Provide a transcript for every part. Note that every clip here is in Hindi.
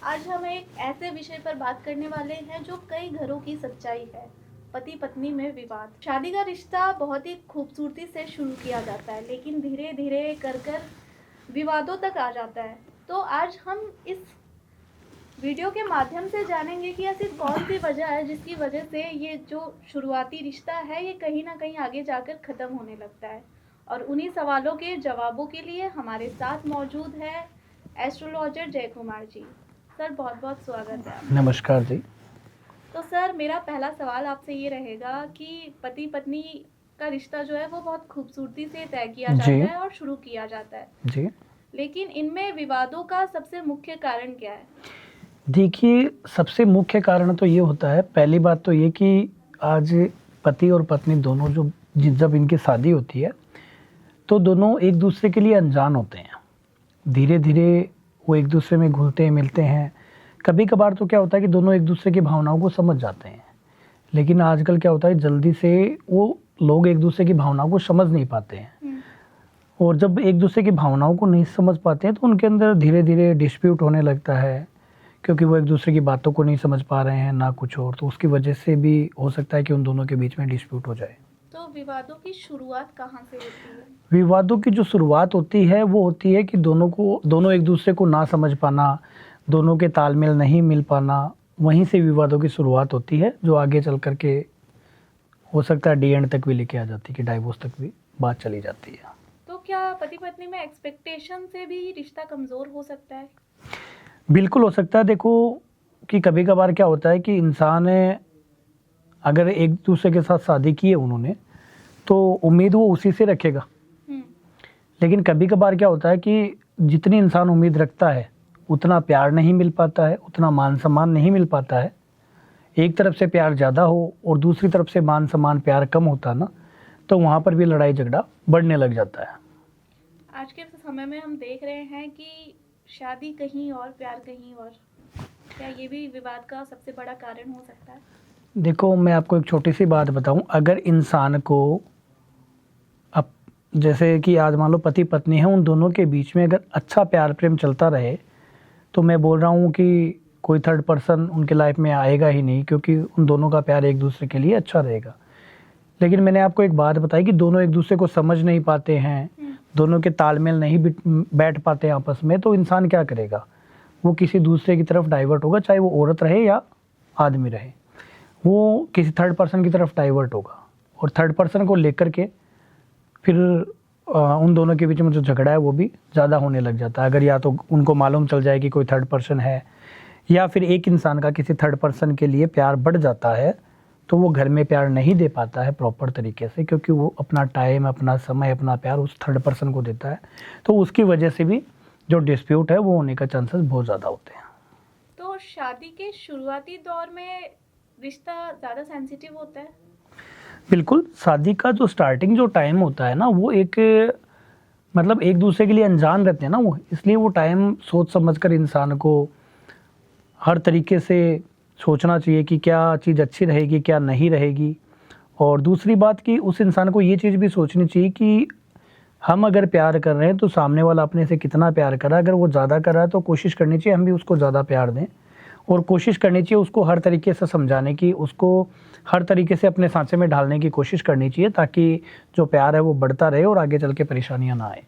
आज हम एक ऐसे विषय पर बात करने वाले हैं जो कई घरों की सच्चाई है। पति पत्नी में विवाद। शादी का रिश्ता बहुत ही खूबसूरती से शुरू किया जाता है, लेकिन धीरे धीरे कर कर विवादों तक आ जाता है। तो आज हम इस वीडियो के माध्यम से जानेंगे कि ऐसी कौन सी वजह है जिसकी वजह से ये जो शुरुआती रिश्ता है ये कहीं ना कहीं आगे जाकर ख़त्म होने लगता है। और उन्हीं सवालों के जवाबों के लिए हमारे साथ मौजूद है एस्ट्रोलॉजर जय कुमार जी। सर, बहुत बहुत स्वागत है आपका। नमस्कार जी। तो सर, मेरा पहला सवाल आपसे ये रहेगा कि पति पत्नी का रिश्ता जो है वो बहुत खूबसूरती से तय किया जी। जाता है और शुरू किया जाता है, जी। लेकिन इनमें विवादों का सबसे मुख्य कारण क्या है? देखिए, सबसे मुख्य कारण तो ये होता है, पहली बात तो ये कि आज पति और पत्नी दोनों जब इनकी शादी होती है, तो दोनों एक-दूसरे के लिए अनजान होते हैं। धीरे-धीरे वो एक-दूसरे में घुलते हैं, मिलते हैं। कभी-कभार तो क्या होता है कि दोनों एक-दूसरे की भावनाओं को समझ जाते हैं। लेकिन आजकल क्या होता है, जल्दी से वो लोग एक-दूसरे की भावनाओं को समझ नहीं पाते हैं। और जब एक-दूसरे की भावनाओं को नहीं समझ पाते हैं, तो उनके अंदर धीरे-धीरे डिस्प्यूट होने लगता है। क्योंकि वो एक-दूसरे की बातों को नहीं समझ पा रहे हैं, ना कुछ और, तो उसकी वजह से भी हो सकता है कि उन दोनों के बीच में डिस्प्यूट हो जाए। तो विवादों की शुरुआत कहाँ से होती है? विवादों की जो शुरुआत होती है, वो होती है कि दोनों एक-दूसरे को ना समझ पाना, दोनों के तालमेल नहीं मिल पाना, वहीं से विवादों की शुरुआत होती है, जो आगे चल कर के हो सकता है डी एंड तक भी लेके आ जाती है कि डाइवोर्स तक भी बात चली जाती है। तो क्या पति पत्नी में एक्सपेक्टेशन से भी रिश्ता कमज़ोर हो सकता है? बिल्कुल हो सकता है। देखो कि कभी-कभार क्या होता है कि इंसान अगर एक-दूसरे के साथ शादी की है उन्होंने, तो उम्मीद वो उसी से रखेगा। लेकिन कभी-कभार क्या होता है कि जितनी इंसान उम्मीद रखता है, उतना प्यार नहीं मिल पाता है, उतना मान-सम्मान नहीं मिल पाता है। एक तरफ से प्यार ज़्यादा हो और दूसरी तरफ से मान-सम्मान, प्यार कम होता ना, तो वहाँ पर भी लड़ाई-झगड़ा बढ़ने लग जाता है। आज के समय में हम देख रहे हैं कि शादी कहीं और, प्यार कहीं और। क्या ये भी विवाद का सबसे बड़ा कारण हो सकता है? देखो, मैं आपको एक छोटी-सी बात बताऊँ, अगर इंसान को अब जैसे कि आज मान लो पति-पत्नी हैं, उन दोनों के बीच में अगर अच्छा प्यार-प्रेम चलता रहे, तो मैं बोल रहा हूँ कि कोई थर्ड पर्सन उनके लाइफ में आएगा ही नहीं, क्योंकि उन दोनों का प्यार एक-दूसरे के लिए अच्छा रहेगा। लेकिन मैंने आपको एक बात बताई कि दोनों एक-दूसरे को समझ नहीं पाते हैं, दोनों के तालमेल नहीं बैठ पाते हैं आपस में, तो इंसान क्या करेगा? वो किसी दूसरे की तरफ डाइवर्ट होगा, चाहे वो औरत रहे या आदमी रहे। वो किसी थर्ड पर्सन की तरफ डाइवर्ट होगा और थर्ड पर्सन को लेकर के फिर उन दोनों के बीच में जो झगड़ा है वो भी ज़्यादा होने लग जाता है। अगर या तो उनको मालूम चल जाए कि कोई थर्ड पर्सन है, या फिर एक इंसान का किसी थर्ड पर्सन के लिए प्यार बढ़ जाता है, तो वो घर में प्यार नहीं दे पाता है प्रॉपर तरीके से, क्योंकि वो अपना टाइम, अपना समय, अपना प्यार उस थर्ड पर्सन को देता है। तो उसकी वजह से भी जो डिस्प्यूट है वो होने का चांसेस बहुत ज़्यादा होते हैं। तो शादी के शुरुआती दौर में रिश्ता ज़्यादा सेंसिटिव होता है? बिल्कुल, शादी का जो स्टार्टिंग जो टाइम होता है ना, वो एक मतलब एक दूसरे के लिए अनजान रहते हैं ना वो, इसलिए वो टाइम सोच समझ कर इंसान को हर तरीके से सोचना चाहिए कि क्या चीज़ अच्छी रहेगी, क्या नहीं रहेगी। और दूसरी बात कि उस इंसान को ये चीज़ भी सोचनी चाहिए कि हम अगर प्यार कर रहे हैं तो सामने वाला अपने से कितना प्यार कर रहा है। अगर वो ज़्यादा कर रहा है तो कोशिश करनी चाहिए हम भी उसको ज़्यादा प्यार दें, और कोशिश करनी चाहिए उसको हर तरीके से समझाने की, उसको हर तरीके से अपने सांचे में ढालने की कोशिश करनी चाहिए, ताकि जो प्यार है वो बढ़ता रहे और आगे चल के परेशानियाँ ना आए।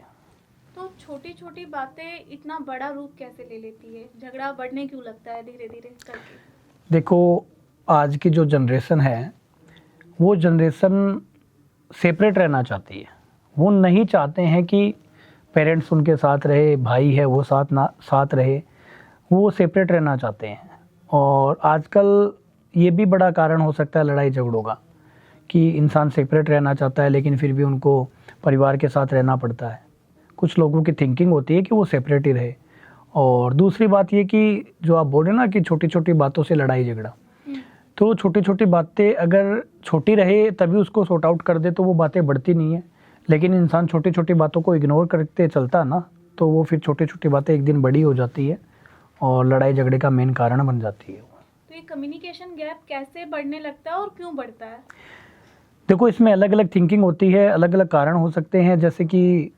तो छोटी छोटी बातें इतना बड़ा रूप कैसे ले लेती है? झगड़ा बढ़ने क्यों लगता है धीरे धीरे करके? देखो, आज की जो जनरेशन है, वो जनरेशन सेपरेट रहना चाहती है। वो नहीं चाहते हैं कि पेरेंट्स उनके साथ रहे, भाई है वो साथ रहे, वो सेपरेट रहना चाहते हैं। और आजकल ये भी बड़ा कारण हो सकता है लड़ाई झगड़ों का, कि इंसान सेपरेट रहना चाहता है लेकिन फिर भी उनको परिवार के साथ रहना पड़ता है। कुछ लोगों की थिंकिंग होती है कि वो सेपरेट ही रहे। और दूसरी बात ये कि जो आप बोल रहे हैं ना कि छोटी-छोटी बातों से लड़ाई झगड़ा, तो छोटी-छोटी बातें अगर छोटी रहे तभी उसको सॉर्ट आउट कर दे तो वो बातें बढ़ती नहीं है। लेकिन इंसान छोटी-छोटी बातों को इग्नोर करते चलता है ना, तो वो फिर छोटी-छोटी बातें एक दिन बड़ी हो जाती है और लड़ाई झगड़े का मेन कारण बन जाती है। तो ये कम्युनिकेशन गैप कैसे बढ़ने लगता है और क्यों बढ़ता है? देखो, इसमें अलग-अलग थिंकिंग होती है, अलग-अलग कारण हो सकते हैं। जैसे कि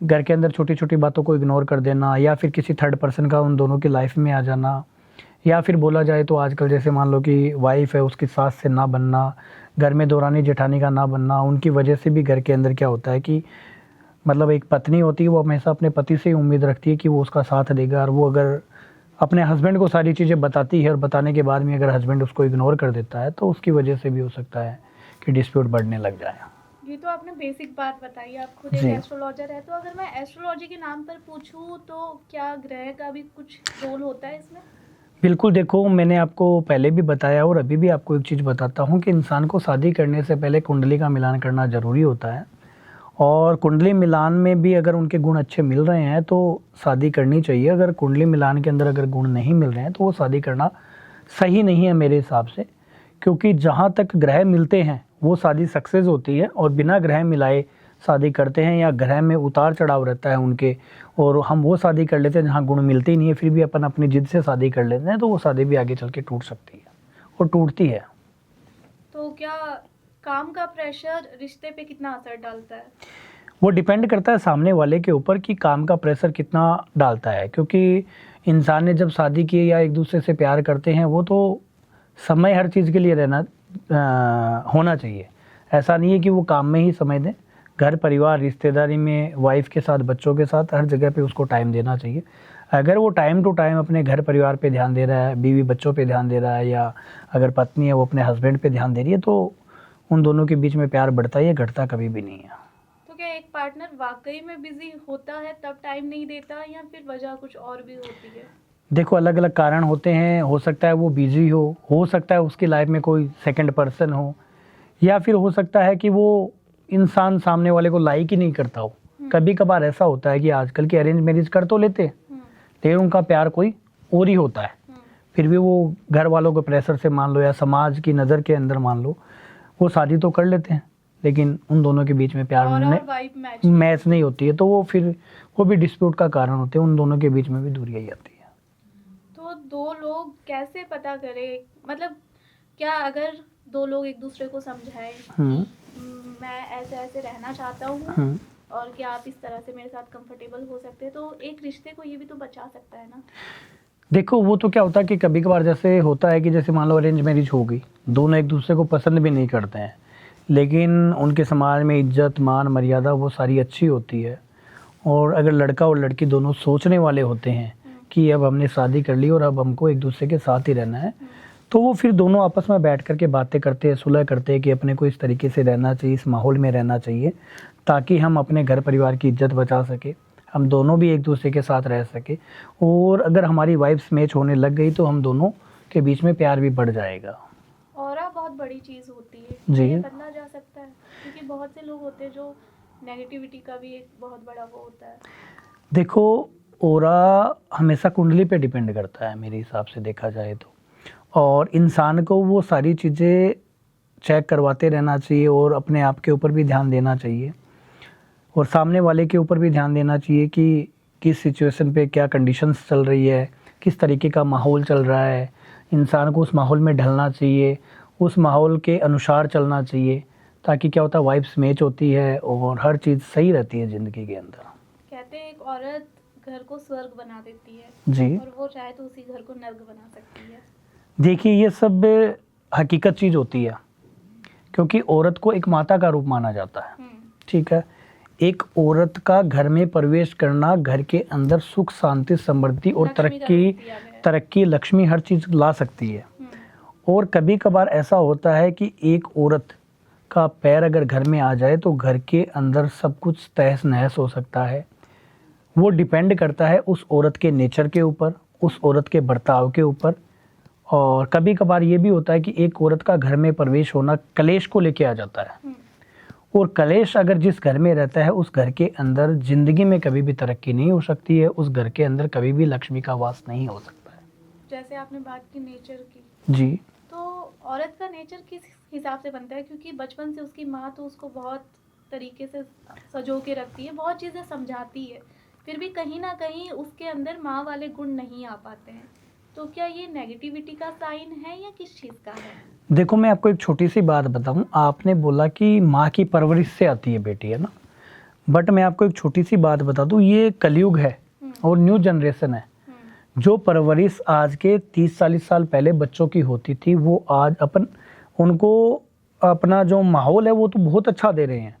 घर के अंदर छोटी छोटी बातों को इग्नोर कर देना, या फिर किसी थर्ड पर्सन का उन दोनों की लाइफ में आ जाना, या फिर बोला जाए तो आजकल जैसे मान लो कि वाइफ है उसकी सास से ना बनना, घर में दौरानी जेठानी का ना बनना, उनकी वजह से भी घर के अंदर क्या होता है कि मतलब एक पत्नी होती है वो हमेशा अपने पति से ही उम्मीद रखती है कि वो उसका साथ देगा, और वो अगर अपने हस्बैंड को सारी चीज़ें बताती है और बताने के बाद में अगर हस्बैंड उसको इग्नोर कर देता है तो उसकी वजह से भी हो सकता है कि डिस्प्यूट बढ़ने लग जाए। ये तो आपने बेसिक बात बताई, आप खुद एक जी। एस्ट्रोलॉजर है, तो अगर मैं एस्ट्रोलॉजी के नाम पर पूछूं तो क्या ग्रह का भी कुछ रोल होता है इसमें? बिल्कुल, देखो मैंने आपको पहले भी बताया और अभी भी आपको एक चीज़ बताता हूँ कि इंसान को शादी करने से पहले कुंडली का मिलान करना ज़रूरी होता है, और कुंडली मिलान में भी अगर उनके गुण अच्छे मिल रहे हैं तो शादी करनी चाहिए। अगर कुंडली मिलान के अंदर अगर गुण नहीं मिल रहे हैं तो वो शादी करना सही नहीं है मेरे हिसाब से, क्योंकि जहाँ तक ग्रह मिलते हैं वो शादी सक्सेस होती है, और बिना ग्रह मिलाए शादी करते हैं या ग्रह में उतार चढ़ाव रहता है उनके, और हम वो शादी कर लेते हैं जहाँ गुण मिलते ही नहीं है, फिर भी अपन अपनी जिद से शादी कर लेते हैं, तो वो शादी भी आगे चल के टूट सकती है और टूटती है। तो क्या काम का प्रेशर रिश्ते पे कितना असर डालता है? वो डिपेंड करता है सामने वाले के ऊपर कि काम का प्रेशर कितना डालता है, क्योंकि इंसान ने जब शादी की या एक दूसरे से प्यार करते हैं वो तो समय हर चीज़ के लिए रहना होना चाहिए। ऐसा नहीं है कि वो काम में ही समय दें, घर परिवार रिश्तेदारी में वाइफ के साथ बच्चों के साथ हर जगह पे उसको टाइम देना चाहिए। अगर वो टाइम टू टाइम अपने घर परिवार पे ध्यान दे रहा है, बीवी बच्चों पे ध्यान दे रहा है, या अगर पत्नी है वो अपने हस्बैंड पे ध्यान दे रही है, तो उन दोनों के बीच में प्यार बढ़ता ही है, घटता कभी भी नहीं है। तो क्या एक पार्टनर वाकई में बिजी होता है तब टाइम नहीं देता, या फिर वजह कुछ और भी होती है? देखो अलग अलग कारण होते हैं, हो सकता है वो बिजी हो सकता है उसकी लाइफ में कोई सेकंड पर्सन हो, या फिर हो सकता है कि वो इंसान सामने वाले को लाइक ही नहीं करता हो। कभी कभार ऐसा होता है कि आजकल के अरेंज मैरिज कर तो लेते हैं, लेकिन उनका प्यार कोई और ही होता है, फिर भी वो घर वालों के प्रेशर से मान लो या समाज की नज़र के अंदर मान लो वो शादी तो कर लेते हैं, लेकिन उन दोनों के बीच में प्यार वाइब मैच नहीं होती है, तो वो फिर वो भी डिस्प्यूट का कारण होते हैं, उन दोनों के बीच में भी दूरी आई आती है। तो दो लोग कैसे पता करें, मतलब क्या अगर दो लोग एक दूसरे को समझाएं मैं ऐसे ऐसे रहना चाहता हूँ और क्या आप इस तरह से मेरे साथ कंफर्टेबल हो सकते हैं, तो एक रिश्ते को ये भी तो बचा सकता है ना? देखो वो तो क्या होता है कि कभी कभार जैसे होता है कि जैसे मान लो अरेंज मैरिज हो गई, दोनों एक दूसरे को पसंद भी नहीं करते हैं, लेकिन उनके समाज में इज्जत मान मर्यादा वो सारी अच्छी होती है, और अगर लड़का और लड़की दोनों सोचने वाले होते हैं कि अब हमने शादी कर ली और अब हमको एक दूसरे के साथ ही रहना है, तो वो फिर दोनों आपस में बैठ कर के बातें करते हैं, सुलह करते हैं कि अपने को इस तरीके से रहना चाहिए, इस माहौल में रहना चाहिए, ताकि हम अपने घर परिवार की इज्जत बचा सके, हम दोनों भी एक दूसरे के साथ रह सके, और अगर हमारी वाइब्स मैच होने लग गई तो हम दोनों के बीच में प्यार भी बढ़ जाएगा। ऑरा बहुत बड़ी चीज़ होती है जी। ये बदला जा सकता है, क्योंकि बहुत से लोग होते हैं जो नेगेटिविटी का भी एक बहुत बड़ा वो होता है। देखो ऑरा हमेशा कुंडली पे डिपेंड करता है मेरे हिसाब से देखा जाए तो, और इंसान को वो सारी चीज़ें चेक करवाते रहना चाहिए और अपने आप के ऊपर भी ध्यान देना चाहिए, और सामने वाले के ऊपर भी ध्यान देना चाहिए कि किस सिचुएशन पे क्या कंडीशंस चल रही है, किस तरीके का माहौल चल रहा है, इंसान को उस माहौल में ढलना चाहिए, उस माहौल के अनुसार चलना चाहिए, ताकि क्या होता है वाइब्स मैच होती है और हर चीज़ सही रहती है ज़िंदगी के अंदर। कहते हैं एक औरत घर को स्वर्ग बना देती है, जी। और वो चाहे तो उसी घर को नर्क बना सकती है। देखिए ये सब हकीकत चीज़ होती है, क्योंकि औरत को एक माता का रूप माना जाता है, ठीक है। एक औरत का घर में प्रवेश करना घर के अंदर सुख शांति समृद्धि और तरक्की लक्ष्मी हर चीज़ ला सकती है, और कभी कभार ऐसा होता है कि एक औरत का पैर अगर घर में आ जाए तो घर के अंदर सब कुछ तहस नहस हो सकता है। वो डिपेंड करता है उस औरत के नेचर के ऊपर, उस औरत के बर्ताव के ऊपर, और कभी कभार ये भी होता है कि एक औरत का घर में प्रवेश होना कलेश को लेके आ जाता है, और कलेश अगर जिस घर में रहता है उस घर के अंदर ज़िंदगी में कभी भी तरक्की नहीं हो सकती है, उस घर के अंदर कभी भी लक्ष्मी का वास नहीं हो सकता है। जैसे आपने बात की नेचर की, जी। तो औरत का नेचर किस हिसाब से बनता है, क्योंकि बचपन से उसकी माँ तो उसको बहुत तरीके से सजो के रखती है, बहुत चीज़ें समझाती है, फिर भी कहीं ना कहीं उसके अंदर माँ वाले गुण नहीं आ पाते हैं, तो क्या ये नेगेटिविटी का साइन है या किस चीज़ का है? देखो मैं आपको एक छोटी सी बात बताऊं, आपने बोला कि माँ की परवरिश से आती है बेटी, है ना। बट मैं आपको एक छोटी सी बात बता दूं, ये कलयुग है और न्यू जनरेशन है। जो परवरिश आज के 30-40 साल पहले बच्चों की होती थी, वो आज उनको अपना जो माहौल है वो तो बहुत अच्छा दे रहे हैं,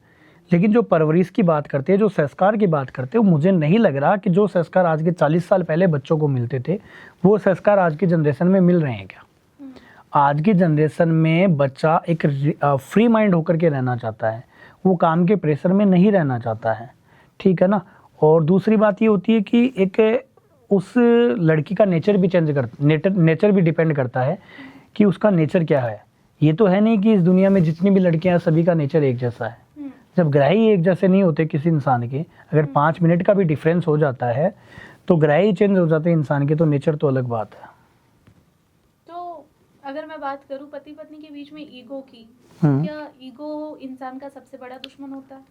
लेकिन जो परवरिश की बात करते हैं, जो संस्कार की बात करते हैं, मुझे नहीं लग रहा कि जो संस्कार आज के 40 साल पहले बच्चों को मिलते थे वो संस्कार आज की जनरेशन में मिल रहे हैं क्या। आज की जनरेशन में बच्चा एक फ्री माइंड होकर के रहना चाहता है, वो काम के प्रेशर में नहीं रहना चाहता है, ठीक है ना। और दूसरी बात ये होती है कि एक उस लड़की का नेचर भी डिपेंड करता है कि उसका नेचर क्या है। ये तो है नहीं कि इस दुनिया में जितनी भी लड़कियां हैं सभी का नेचर एक जैसा है। जब ग्रह ही एक जैसे नहीं होते किसी इंसान के, अगर 5 मिनट का भी डिफरेंस हो जाता है तो ग्रह ही चेंज हो जाते हैं इंसान के, तो नेचर तो अलग बात है। तो अगर मैं बात करूं पति पत्नी के बीच में ईगो की, क्या ईगो इंसान का सबसे बड़ा दुश्मन होता है?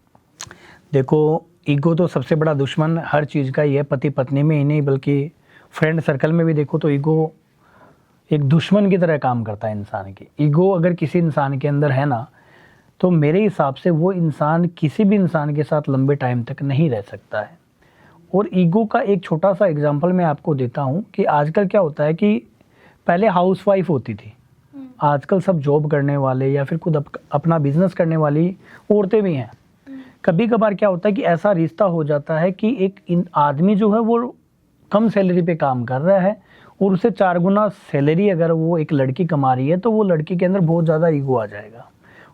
देखो, ईगो तो सबसे बड़ा दुश्मन हर चीज़ का ही है, पति पत्नी में ही नहीं बल्कि फ्रेंड सर्कल में भी देखो तो ईगो एक दुश्मन की तरह काम करता है इंसान की। ईगो अगर किसी इंसान के अंदर है ना, तो मेरे हिसाब से वो इंसान किसी भी इंसान के साथ लंबे टाइम तक नहीं रह सकता है। और ईगो का एक छोटा सा एग्जांपल मैं आपको देता हूँ कि आजकल क्या होता है कि पहले हाउसवाइफ होती थी, आजकल सब जॉब करने वाले या फिर खुद अपना बिजनेस करने वाली औरतें भी हैं। कभी कभार क्या होता है कि ऐसा रिश्ता हो जाता है कि एक आदमी जो है वो कम सैलरी पे काम कर रहा है और उसे 4 गुना सैलरी अगर वो एक लड़की कमा रही है, तो वो लड़की के अंदर बहुत ज़्यादा ईगो आ जाएगा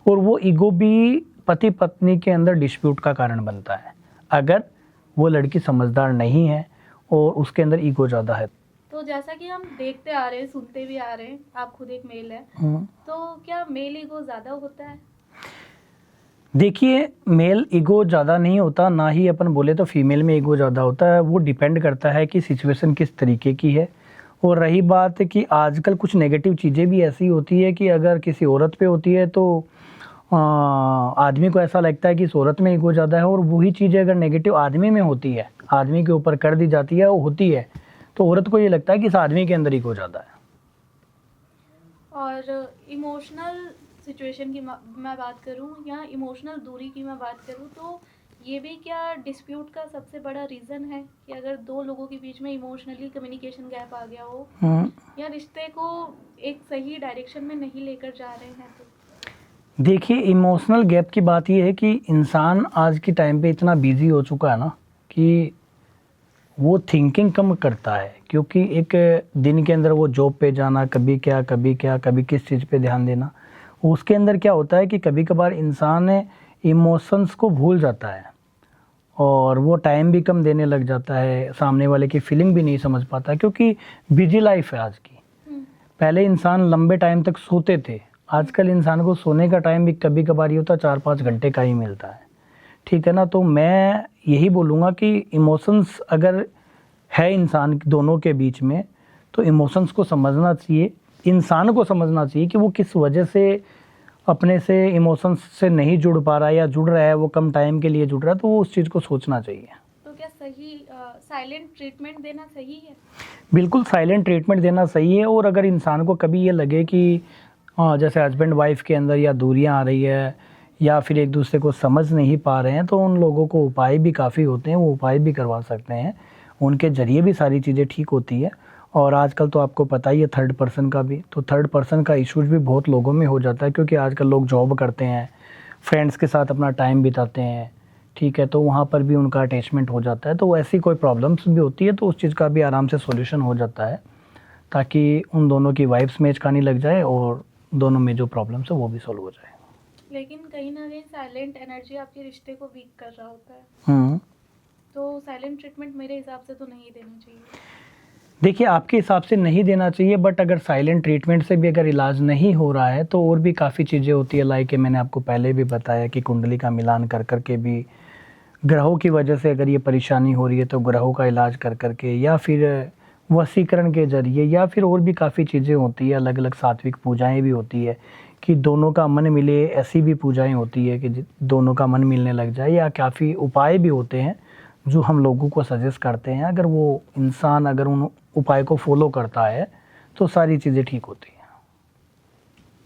और वो ईगो भी पति पत्नी के अंदर डिस्प्यूट का कारण बनता है अगर वो लड़की समझदार नहीं है और उसके अंदर ईगो ज़्यादा है। तो जैसा कि हम देखते आ रहे हैं, सुनते भी आ रहे हैं, आप खुद एक मेल है, तो क्या मेल ईगो ज़्यादा होता है? देखिए, मेल ईगो ज़्यादा नहीं होता, ना ही अपन बोले तो फीमेल में ईगो ज़्यादा होता है। वो डिपेंड करता है कि सिचुएशन किस तरीके की है। और रही बात कि आजकल कुछ नेगेटिव चीज़ें भी ऐसी होती है कि अगर किसी औरत पे होती है तो आदमी को ऐसा लगता है कि इस औरत में ईगो ज़्यादा है, और वही चीज़ें अगर नेगेटिव आदमी में होती है, आदमी के ऊपर कर दी जाती है, वो होती है, तो औरत को ये लगता है कि इस आदमी के अंदर ईगो ज़्यादा है। और इमोशनल सिचुएशन की मैं बात करूं या इमोशनल दूरी की मैं बात करूं, तो ये भी क्या डिस्प्यूट का सबसे बड़ा रीज़न है कि अगर 2 लोगों के बीच में इमोशनली कम्युनिकेशन गैप आ गया हो या रिश्ते को एक सही डायरेक्शन में नहीं लेकर जा रहे हैं तो? देखिए, इमोशनल गैप की बात ये है कि इंसान आज के टाइम पे इतना बिजी हो चुका है ना कि वो थिंकिंग कम करता है, क्योंकि एक दिन के अंदर वो जॉब पे जाना, कभी कभी किस चीज़ पे ध्यान देना, उसके अंदर क्या होता है कि कभी कभार इंसान इमोशंस को भूल जाता है और वो टाइम भी कम देने लग जाता है, सामने वाले की फीलिंग भी नहीं समझ पाता, क्योंकि बिजी लाइफ है आज की। पहले इंसान लंबे टाइम तक सोते थे, आजकल इंसान को सोने का टाइम भी कभी कभार ही होता, 4-5 घंटे का ही मिलता है, ठीक है ना। तो मैं यही बोलूँगा कि इमोशंस अगर है इंसान दोनों के बीच में, तो इमोशंस को समझना चाहिए, इंसान को समझना चाहिए कि वो किस वजह से अपने से इमोशंस से नहीं जुड़ पा रहा है या जुड़ रहा है, वो कम टाइम के लिए जुड़ रहा है, तो वो उस चीज़ को सोचना चाहिए। तो क्या सही साइलेंट ट्रीटमेंट देना सही है? बिल्कुल साइलेंट ट्रीटमेंट देना सही है। और अगर इंसान को कभी ये लगे कि जैसे हस्बैंड वाइफ के अंदर या दूरियां आ रही है या फिर एक दूसरे को समझ नहीं पा रहे हैं, तो उन लोगों को उपाय भी काफ़ी होते हैं, वो उपाय भी करवा सकते हैं, उनके ज़रिए भी सारी चीज़ें ठीक होती है। और आजकल तो आपको पता ही है थर्ड पर्सन का भी, तो थर्ड पर्सन का इश्यूज भी बहुत लोगों में हो जाता है, क्योंकि आजकल लोग जॉब करते हैं, फ्रेंड्स के साथ अपना टाइम बिताते हैं, ठीक है, तो वहाँ पर भी उनका अटैचमेंट हो जाता है, तो ऐसी कोई प्रॉब्लम्स भी होती है तो उस चीज़ का भी आराम से सॉल्यूशन हो जाता है, ताकि उन दोनों की वाइब्स मैच खानी लग जाए और दोनों में जो प्रॉब्लम्स है वो भी सॉल्व हो जाए। लेकिन कहीं ना कहीं साइलेंट एनर्जी आपके रिश्ते को वीक कर रहा होता है, तो साइलेंट ट्रीटमेंट मेरे हिसाब से तो नहीं देना चाहिए। देखिए, आपके हिसाब से नहीं देना चाहिए, बट अगर साइलेंट ट्रीटमेंट से भी अगर इलाज नहीं हो रहा है तो और भी काफ़ी चीज़ें होती है, लाइक मैंने आपको पहले भी बताया कि कुंडली का मिलान कर करके भी, ग्रहों की वजह से अगर ये परेशानी हो रही है तो ग्रहों का इलाज कर करके, या फिर वशीकरण के जरिए, या फिर और भी काफ़ी चीज़ें होती है, अलग अलग सात्विक पूजाएं भी होती है कि दोनों का मन मिले, ऐसी भी पूजाएं होती है कि दोनों का मन मिलने लग जाए, या काफ़ी उपाय भी होते हैं जो हम लोगों को सजेस्ट करते हैं। अगर वो इंसान अगर उन उपाय को फॉलो करता है तो सारी चीज़ें ठीक होती हैं।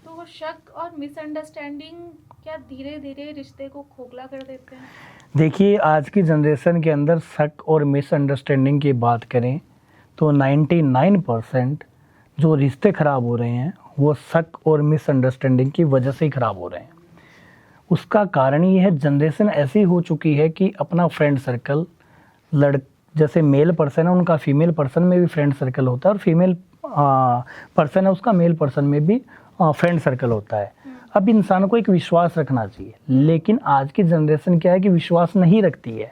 तो वो शक और मिसअंडरस्टैंडिंग क्या धीरे धीरे रिश्ते को खोखला कर देते हैं? देखिए, आज की जनरेशन के अंदर शक और मिसअंडरस्टैंडिंग की बात करें तो 99% जो रिश्ते ख़राब हो रहे हैं वो शक और मिसअंडरस्टैंडिंग की वजह से ही ख़राब हो रहे हैं। उसका कारण ये है, जनरेशन ऐसी हो चुकी है कि अपना फ्रेंड सर्कल जैसे मेल पर्सन है उनका फीमेल पर्सन में भी फ्रेंड सर्कल होता है, और फीमेल पर्सन है उसका मेल पर्सन में भी फ्रेंड सर्कल होता है। अब इंसान को एक विश्वास रखना चाहिए, लेकिन आज की जनरेशन क्या है कि विश्वास नहीं रखती है।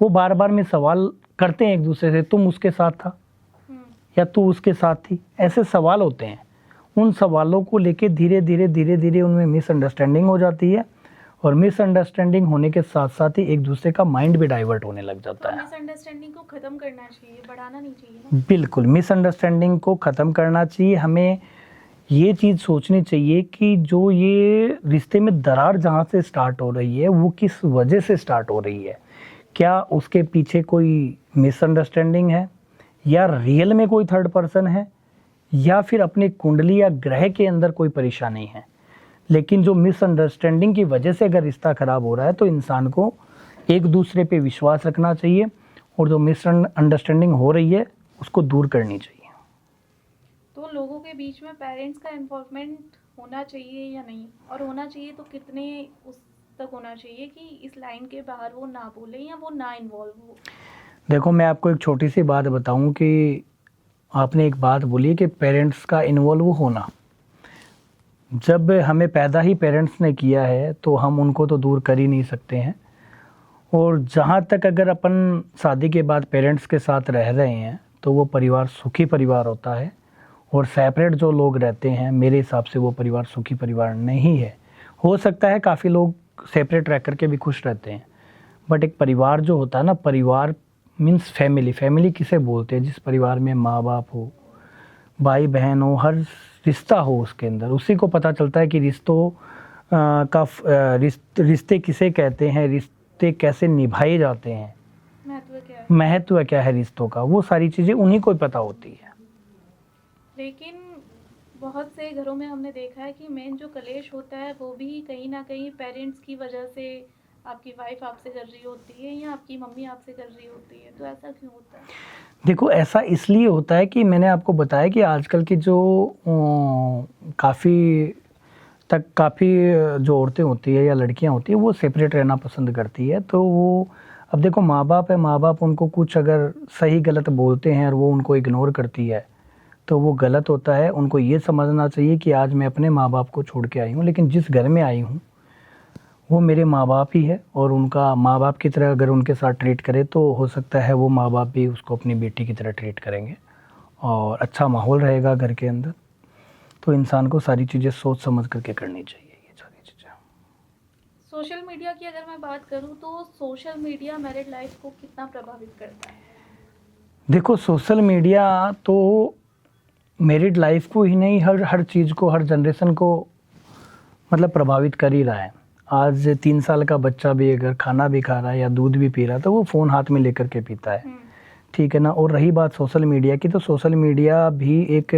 वो बार बार में सवाल करते हैं एक दूसरे से, तुम उसके साथ था या तू उसके साथ थी, ऐसे सवाल होते हैं। उन सवालों को लेके धीरे धीरे उनमें मिसअंडरस्टैंडिंग हो जाती है, और मिसअंडरस्टैंडिंग होने के साथ साथ ही एक दूसरे का माइंड भी डाइवर्ट होने लग जाता है। मिसअंडरस्टैंडिंग को खत्म करना चाहिए, बढ़ाना नहीं चाहिए ना? बिल्कुल, मिसअंडरस्टैंडिंग को ख़त्म करना चाहिए। हमें ये चीज़ सोचनी चाहिए कि जो ये रिश्ते में दरार जहाँ से स्टार्ट हो रही है वो किस वजह से स्टार्ट हो रही है। क्या उसके पीछे कोई मिसअंडरस्टैंडिंग है, या रियल में कोई थर्ड पर्सन है, या फिर अपनी कुंडली या ग्रह के अंदर कोई परेशानी है। लेकिन जो मिसअंडरस्टैंडिंग की वजह से अगर रिश्ता ख़राब हो रहा है तो इंसान को एक दूसरे पे विश्वास रखना चाहिए, और जो मिसअंडरस्टैंडिंग हो रही है उसको दूर करनी चाहिए। तो लोगों के बीच में पेरेंट्स का इन्वॉल्वमेंट होना चाहिए या नहीं, और होना चाहिए तो कितने उस तक होना चाहिए कि इस लाइन के बाहर वो ना बोले या वो ना इन्वॉल्व हो? देखो, मैं आपको एक छोटी सी बात बताऊं कि आपने एक बात बोली कि पेरेंट्स का इन्वॉल्व होना। जब हमें पैदा ही पेरेंट्स ने किया है तो हम उनको तो दूर कर ही नहीं सकते हैं। और जहाँ तक अगर अपन शादी के बाद पेरेंट्स के साथ रह रहे हैं तो वो परिवार सुखी परिवार होता है, और सेपरेट जो लोग रहते हैं मेरे हिसाब से वो परिवार सुखी परिवार नहीं है। हो सकता है काफ़ी लोग सेपरेट रह कर के भी खुश रहते हैं, बट एक परिवार जो होता है ना, परिवार मीन्स फैमिली। फैमिली किसे बोलते हैं? जिस परिवार में माँ बाप हो, भाई बहन हो, हर रिश्ता हो उसके अंदर, उसी को पता चलता है कि रिश्ते किसे कहते हैं, रिश्ते कैसे निभाए जाते हैं, महत्व क्या है रिश्तों का, वो सारी चीज़ें उन्हीं को ही पता होती है। लेकिन बहुत से घरों में हमने देखा है कि मेन जो कलेश होता है वो भी कहीं ना कहीं पेरेंट्स की वजह से, आपकी वाइफ आपसे कर रही होती है या आपकी मम्मी आपसे कर रही होती है, तो ऐसा क्यों होता है? देखो, ऐसा इसलिए होता है कि मैंने आपको बताया कि आजकल की जो काफ़ी जो औरतें होती है या लड़कियां होती है वो सेपरेट रहना पसंद करती है। तो वो, अब देखो, माँ बाप है, माँ बाप उनको कुछ अगर सही गलत बोलते हैं और वो उनको इग्नोर करती है तो वो गलत होता है। उनको ये समझना चाहिए कि आज मैं अपने माँ बाप को छोड़ के आई हूँ, लेकिन जिस घर में आई हूँ वो मेरे माँ बाप ही है, और उनका माँ बाप की तरह अगर उनके साथ ट्रीट करे तो हो सकता है वो माँ बाप भी उसको अपनी बेटी की तरह ट्रीट करेंगे, और अच्छा माहौल रहेगा घर के अंदर। तो इंसान को सारी चीज़ें सोच समझ करके करनी चाहिए, ये सारी चीज़ें। सोशल मीडिया की अगर मैं बात करूँ तो सोशल मीडिया मैरिड लाइफ को कितना प्रभावित करता है? देखो, सोशल मीडिया तो मैरिड लाइफ को ही नहीं, हर चीज़ को, हर जनरेशन को मतलब प्रभावित कर ही रहा है। आज 3 साल का बच्चा भी अगर खाना भी खा रहा है या दूध भी पी रहा है तो वो फ़ोन हाथ में लेकर के पीता है, ठीक है ना। और रही बात सोशल मीडिया की, तो सोशल मीडिया भी एक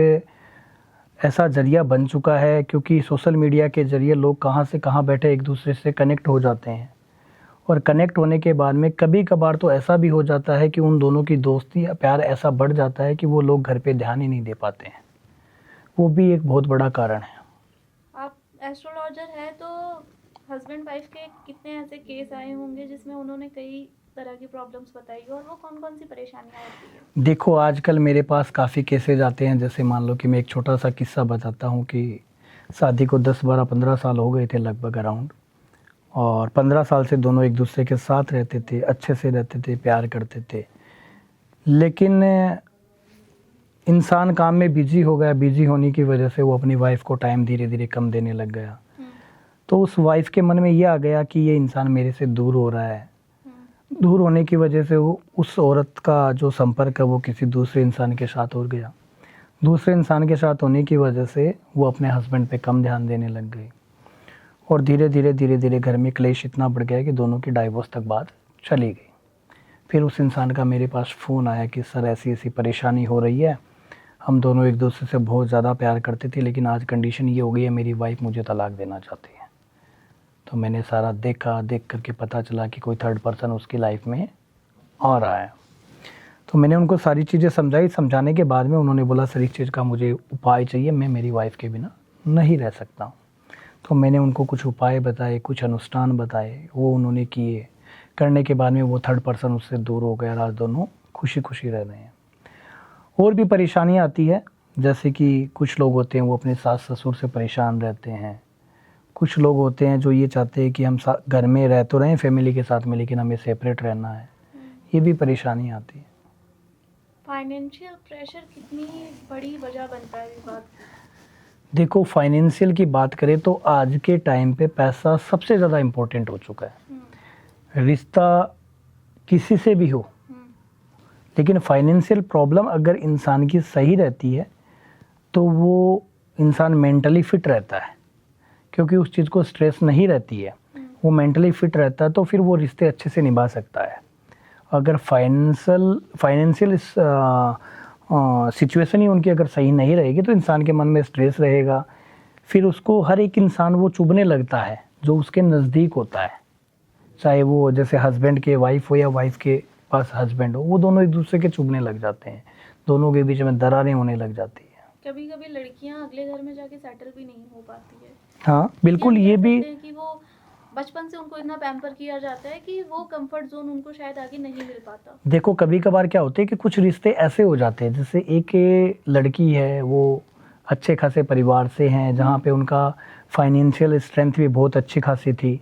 ऐसा ज़रिया बन चुका है, क्योंकि सोशल मीडिया के ज़रिए लोग कहाँ से कहाँ बैठे एक दूसरे से कनेक्ट हो जाते हैं, और कनेक्ट होने के बाद में कभी कभार तो ऐसा भी हो जाता है कि उन दोनों की दोस्ती या प्यार ऐसा बढ़ जाता है कि वो लोग घर पे ध्यान ही नहीं दे पाते हैं। वो भी एक बहुत बड़ा कारण है। आप एस्ट्रोलॉजर है तो हस्बैंड वाइफ के कितने ऐसे केस आए होंगे जिसमें उन्होंने कई तरह की प्रॉब्लम्स बताई, और वो कौन कौन सी परेशानियां होती है? देखो, आजकल मेरे पास काफ़ी केसेज आते हैं। जैसे मान लो कि मैं एक छोटा सा किस्सा बताता हूँ कि शादी को 10, 12, 15 साल हो गए थे लगभग अराउंड, और 15 साल से दोनों एक दूसरे के साथ रहते थे, अच्छे से रहते थे, प्यार करते थे। लेकिन इंसान काम में बिजी हो गया, बिजी होने की वजह से वो अपनी वाइफ को टाइम धीरे धीरे कम देने लग गया। तो उस वाइफ के मन में ये आ गया कि ये इंसान मेरे से दूर हो रहा है। दूर होने की वजह से वो, उस औरत का जो संपर्क है वो किसी दूसरे इंसान के साथ हो गया। दूसरे इंसान के साथ होने की वजह से वो अपने हस्बैंड पे कम ध्यान देने लग गई, और धीरे धीरे घर में क्लेश इतना बढ़ गया कि दोनों की डाइवोर्स तक बात चली गई। फिर उस इंसान का मेरे पास फ़ोन आया कि सर ऐसी ऐसी परेशानी हो रही है, हम दोनों एक दूसरे से बहुत ज़्यादा प्यार करते थे, लेकिन आज कंडीशन ये हो गई है मेरी वाइफ मुझे तलाक देना चाहती है। तो मैंने सारा देखा, देख करके पता चला कि कोई थर्ड पर्सन उसकी लाइफ में आ रहा है। तो मैंने उनको सारी चीज़ें समझाई, समझाने के बाद में उन्होंने बोला सर इस चीज़ का मुझे उपाय चाहिए, मैं मेरी वाइफ के बिना नहीं रह सकता हूँ। तो मैंने उनको कुछ उपाय बताए, कुछ अनुष्ठान बताए, वो उन्होंने किए। करने के बाद में वो थर्ड पर्सन उससे दूर हो गया, आज दोनों खुशी खुशी रह रहे हैं। और भी परेशानियाँ आती है, जैसे कि कुछ लोग होते हैं वो अपने सास ससुर से परेशान रहते हैं। कुछ लोग होते हैं जो ये चाहते हैं कि हम घर में रह तो रहें फैमिली के साथ में, लेकिन हमें सेपरेट रहना है। ये भी परेशानी आती है। फाइनेंशियल प्रेशर कितनी बड़ी वजह बनता है विवाद की? देखो फाइनेंशियल की बात करें तो आज के टाइम पे पैसा सबसे ज़्यादा इम्पोर्टेंट हो चुका है। रिश्ता किसी से भी हो, लेकिन फाइनेंशियल प्रॉब्लम अगर इंसान की सही रहती है तो वो इंसान मेंटली फिट रहता है, क्योंकि उस चीज़ को स्ट्रेस नहीं रहती है, वो मेंटली फिट रहता है तो फिर वो रिश्ते अच्छे से निभा सकता है। अगर फाइनेंशियल सिचुएशन ही उनकी अगर सही नहीं रहेगी तो इंसान के मन में स्ट्रेस रहेगा, फिर उसको हर एक इंसान वो चुभने लगता है जो उसके नज़दीक होता है, चाहे वो जैसे हस्बैंड के वाइफ हो या वाइफ के पास हस्बैंड हो, वो दोनों एक दूसरे के चुभने लग जाते हैं, दोनों के बीच में दरारें होने लग जाती है। कभी कभी लड़कियां अगले घर में जाके सेटल भी नहीं हो पाती है। हाँ बिल्कुल, ये भी कि वो बचपन से उनको इतना पैम्पर किया जाता है कि वो कंफर्ट जोन उनको शायद आगे नहीं मिल पाता। देखो कभी कभार क्या होते हैं कि कुछ रिश्ते ऐसे हो जाते हैं, जैसे एक लड़की है वो अच्छे खासे परिवार से हैं, जहाँ पे उनका फाइनेंशियल स्ट्रेंथ भी बहुत अच्छी खासी थी,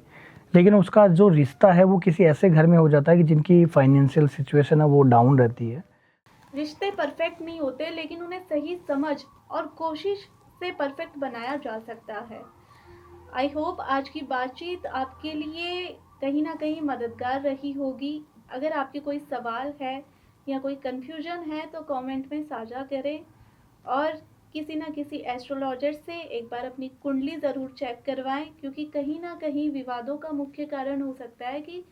लेकिन उसका जो रिश्ता है वो किसी ऐसे घर में हो जाता है कि जिनकी फाइनेंशियल सिचुएशन है वो डाउन रहती है। रिश्ते परफेक्ट नहीं होते, लेकिन उन्हें सही समझ और कोशिश से परफेक्ट बनाया जा सकता है। आई होप आज की बातचीत आपके लिए कहीं ना कहीं मददगार रही होगी। अगर आपके कोई सवाल है या कोई कन्फ्यूजन है तो कमेंट में साझा करें, और किसी ना किसी एस्ट्रोलॉजर से एक बार अपनी कुंडली ज़रूर चेक करवाएं, क्योंकि कहीं ना कहीं विवादों का मुख्य कारण हो सकता है कि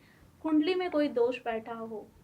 कुंडली में कोई दोष बैठा हो।